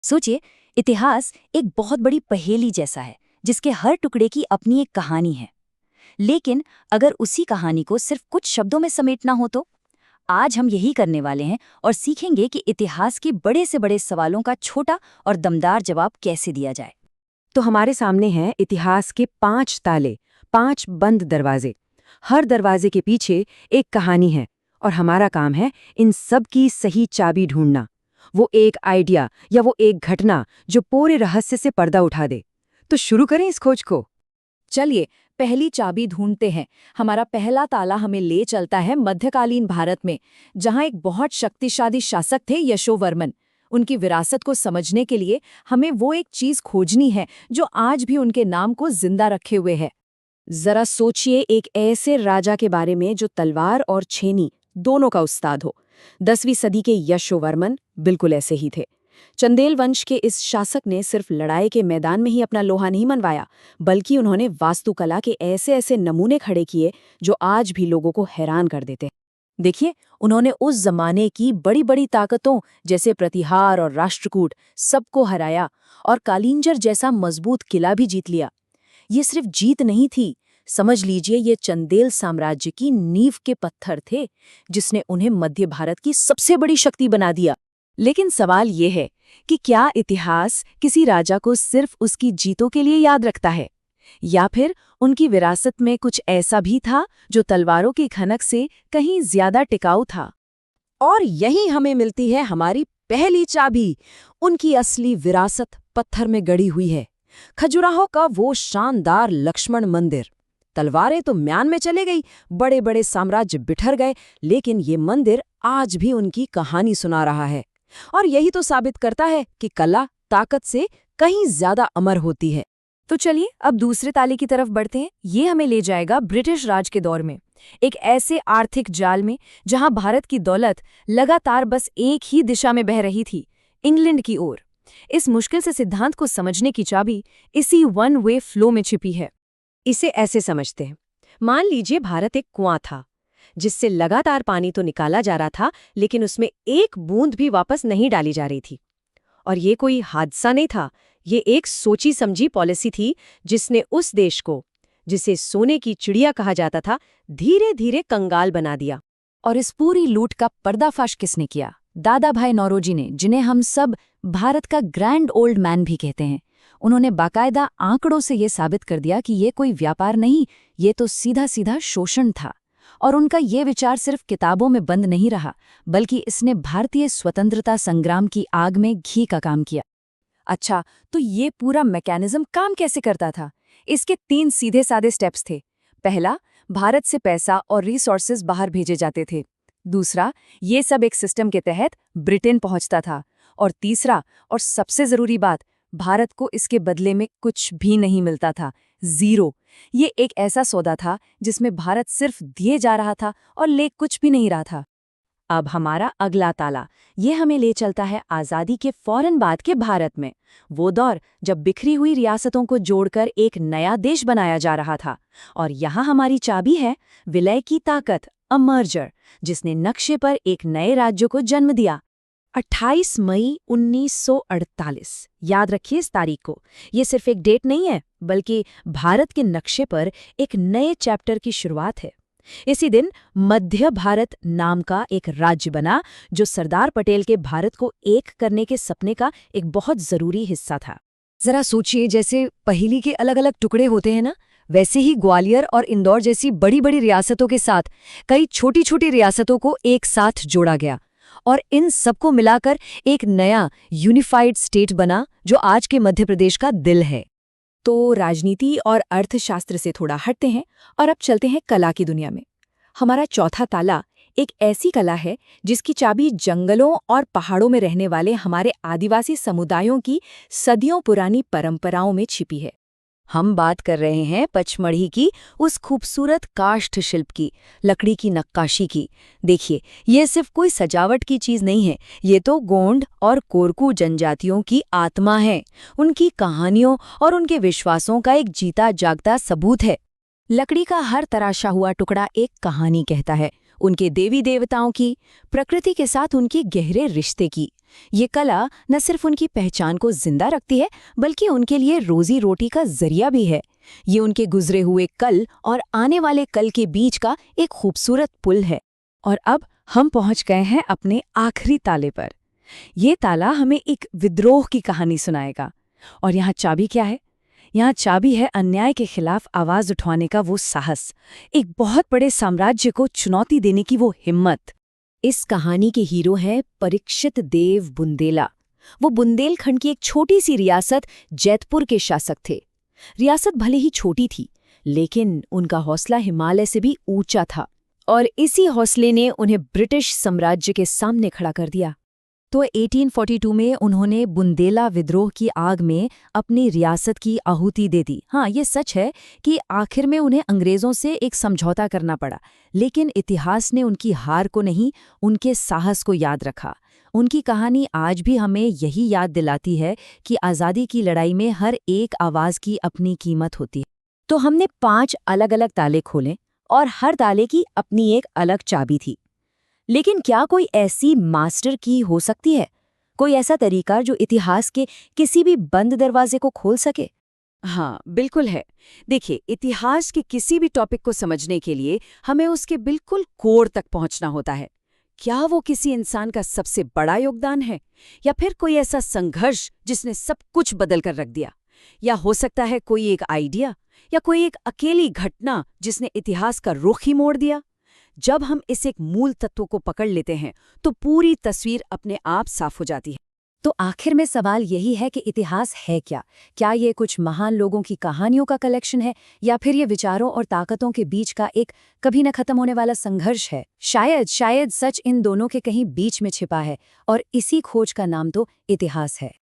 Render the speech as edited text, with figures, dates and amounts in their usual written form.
सोचिए, इतिहास एक बहुत बड़ी पहेली जैसा है जिसके हर टुकड़े की अपनी एक कहानी है। लेकिन अगर उसी कहानी को सिर्फ कुछ शब्दों में समेटना हो तो आज हम यही करने वाले हैं और सीखेंगे कि इतिहास के बड़े से बड़े सवालों का छोटा और दमदार जवाब कैसे दिया जाए। तो हमारे सामने हैं इतिहास के 5 ताले, 5 बंद दरवाजे। हर दरवाजे के पीछे एक कहानी है और हमारा काम है इन सब की सही चाबी ढूंढना। वो एक आइडिया या वो एक घटना जो पूरे रहस्य से पर्दा उठा दे। तो शुरू करें इस खोज को। चलिए, पहली चाबी ढूंढते हैं। हमारा पहला ताला हमें ले चलता है मध्यकालीन भारत में, जहां एक बहुत शक्तिशाली शासक थे, यशोवर्मन। उनकी विरासत को समझने के लिए हमें वो एक चीज खोजनी है जो आज भी उनके नाम को जिंदा रखे हुए है। जरा सोचिए एक ऐसे राजा के बारे में जो तलवार और छेनी दोनों का उस्ताद हो। 10वीं सदी के यशोवर्मन बिल्कुल ऐसे ही थे। चंदेल वंश के इस शासक ने सिर्फ लड़ाई के मैदान में ही अपना लोहा नहीं मनवाया, बल्कि उन्होंने वास्तुकला के ऐसे ऐसे नमूने खड़े किए जो आज भी लोगों को हैरान कर देते हैं। देखिए, उन्होंने उस जमाने की बड़ी बड़ी ताकतों जैसे प्रतिहार और राष्ट्रकूट सबको हराया और कालिंजर जैसा मजबूत किला भी जीत लिया। ये सिर्फ जीत नहीं थी, समझ लीजिए ये चंदेल साम्राज्य की नींव के पत्थर थे, जिसने उन्हें मध्य भारत की सबसे बड़ी शक्ति बना दिया। लेकिन सवाल ये है कि क्या इतिहास किसी राजा को सिर्फ उसकी जीतों के लिए याद रखता है, या फिर उनकी विरासत में कुछ ऐसा भी था जो तलवारों की खनक से कहीं ज्यादा टिकाऊ था। और यही हमें मिलती है हमारी पहली चाबी। उनकी असली विरासत पत्थर में गड़ी हुई है। खजुराहो का वो शानदार लक्ष्मण मंदिर। तलवारें तो म्यान में चले गई, बड़े बड़े साम्राज्य बिखर गए, लेकिन ये मंदिर आज भी उनकी कहानी सुना रहा है। और यही तो साबित करता है कि कला ताकत से कहीं ज्यादा अमर होती है। तो चलिए अब दूसरे ताले की तरफ बढ़ते हैं। ये हमें ले जाएगा ब्रिटिश राज के दौर में, एक ऐसे आर्थिक जाल में जहां भारत की दौलत लगातार बस एक ही दिशा में बह रही थी, इंग्लैंड की ओर। इस मुश्किल से सिद्धांत को समझने की चाबी इसी वन वे फ्लो में छिपी है। इसे ऐसे समझते हैं, मान लीजिए भारत एक कुआं था जिससे लगातार पानी तो निकाला जा रहा था, लेकिन उसमें एक बूंद भी वापस नहीं डाली जा रही थी। और ये कोई हादसा नहीं था, ये एक सोची समझी पॉलिसी थी जिसने उस देश को, जिसे सोने की चिड़िया कहा जाता था, धीरे धीरे कंगाल बना दिया। और इस पूरी लूट का पर्दाफाश किसने किया? दादा भाई नौरोजी ने, जिन्हें हम सब भारत का ग्रैंड ओल्ड मैन भी कहते हैं। उन्होंने बाकायदा आंकड़ों से ये साबित कर दिया कि ये कोई व्यापार नहीं, ये तो सीधा सीधा शोषण था। और उनका ये विचार सिर्फ किताबों में बंद नहीं रहा, बल्कि इसने भारतीय स्वतंत्रता संग्राम की आग में घी का काम किया। अच्छा, तो ये पूरा मैकेनिज्म काम कैसे करता था? इसके 3 सीधे साधे स्टेप्स थे। पहला, भारत से पैसा और रिसोर्सेज बाहर भेजे जाते थे। दूसरा, ये सब एक सिस्टम के तहत ब्रिटेन पहुंचता था। और तीसरा और सबसे जरूरी बात, भारत को इसके बदले में कुछ भी नहीं मिलता था, जीरो। ये एक ऐसा सौदा था जिसमें भारत सिर्फ दिए जा रहा था और ले कुछ भी नहीं रहा था। अब हमारा अगला ताला, ये हमें ले चलता है आज़ादी के फौरन बाद के भारत में। वो दौर जब बिखरी हुई रियासतों को जोड़कर एक नया देश बनाया जा रहा था। और यहाँ हमारी चाबी है विलय की ताकत, अ मर्जर, जिसने नक्शे पर एक नए राज्य को जन्म दिया। 28 मई 1948, याद रखिए इस तारीख को। ये सिर्फ एक डेट नहीं है, बल्कि भारत के नक्शे पर एक नए चैप्टर की शुरुआत है। इसी दिन मध्य भारत नाम का एक राज्य बना, जो सरदार पटेल के भारत को एक करने के सपने का एक बहुत जरूरी हिस्सा था। जरा सोचिए, जैसे पहेली के अलग अलग टुकड़े होते हैं ना, वैसे ही ग्वालियर और इंदौर जैसी बड़ी बड़ी रियासतों के साथ कई छोटी छोटी रियासतों को एक साथ जोड़ा गया और इन सबको मिलाकर एक नया यूनिफाइड स्टेट बना, जो आज के मध्य प्रदेश का दिल है। तो राजनीति और अर्थशास्त्र से थोड़ा हटते हैं और अब चलते हैं कला की दुनिया में। हमारा चौथा ताला एक ऐसी कला है जिसकी चाबी जंगलों और पहाड़ों में रहने वाले हमारे आदिवासी समुदायों की सदियों पुरानी परंपराओं में छिपी है। हम बात कर रहे हैं पचमढ़ी की, उस खूबसूरत काष्ठ शिल्प की, लकड़ी की नक्काशी की। देखिए, ये सिर्फ कोई सजावट की चीज नहीं है, ये तो गोंड और कोरकू जनजातियों की आत्मा है, उनकी कहानियों और उनके विश्वासों का एक जीता जागता सबूत है। लकड़ी का हर तराशा हुआ टुकड़ा एक कहानी कहता है, उनके देवी देवताओं की, प्रकृति के साथ उनके गहरे रिश्ते की। ये कला न सिर्फ उनकी पहचान को जिंदा रखती है, बल्कि उनके लिए रोजी रोटी का जरिया भी है। ये उनके गुजरे हुए कल और आने वाले कल के बीच का एक खूबसूरत पुल है। और अब हम पहुंच गए हैं अपने आखिरी ताले पर। ये ताला हमें एक विद्रोह की कहानी सुनाएगा। और यहाँ चाबी क्या है? यहाँ चाबी है अन्याय के खिलाफ आवाज उठाने का वो साहस, एक बहुत बड़े साम्राज्य को चुनौती देने की वो हिम्मत। इस कहानी के हीरो हैं परीक्षित देव बुंदेला। वो बुंदेलखंड की एक छोटी सी रियासत जैतपुर के शासक थे। रियासत भले ही छोटी थी, लेकिन उनका हौसला हिमालय से भी ऊंचा था, और इसी हौसले ने उन्हें ब्रिटिश साम्राज्य के सामने खड़ा कर दिया। तो 1842 में उन्होंने बुंदेला विद्रोह की आग में अपनी रियासत की आहुति दे दी। हाँ, ये सच है कि आखिर में उन्हें अंग्रेज़ों से एक समझौता करना पड़ा, लेकिन इतिहास ने उनकी हार को नहीं, उनके साहस को याद रखा। उनकी कहानी आज भी हमें यही याद दिलाती है कि आज़ादी की लड़ाई में हर एक आवाज़ की अपनी कीमत होती है। तो हमने 5 अलग-अलग ताले खोले और हर ताले की अपनी एक अलग चाबी थी। लेकिन क्या कोई ऐसी मास्टर की हो सकती है? कोई ऐसा तरीका जो इतिहास के किसी भी बंद दरवाजे को खोल सके? हाँ, बिल्कुल है। देखिए, इतिहास के किसी भी टॉपिक को समझने के लिए हमें उसके बिल्कुल कोर तक पहुंचना होता है। क्या वो किसी इंसान का सबसे बड़ा योगदान है, या फिर कोई ऐसा संघर्ष जिसने सब कुछ बदल कर रख दिया? या हो सकता है कोई एक आइडिया, या कोई एक अकेली घटना जिसने इतिहास का रुख ही मोड़ दिया? जब हम इस एक मूल तत्व को पकड़ लेते हैं, तो पूरी तस्वीर अपने आप साफ हो जाती है। तो आखिर में सवाल यही है कि इतिहास है क्या? क्या ये कुछ महान लोगों की कहानियों का कलेक्शन है, या फिर ये विचारों और ताकतों के बीच का एक कभी न खत्म होने वाला संघर्ष है? शायद सच इन दोनों के कहीं बीच में छिपा है, और इसी खोज का नाम तो इतिहास है।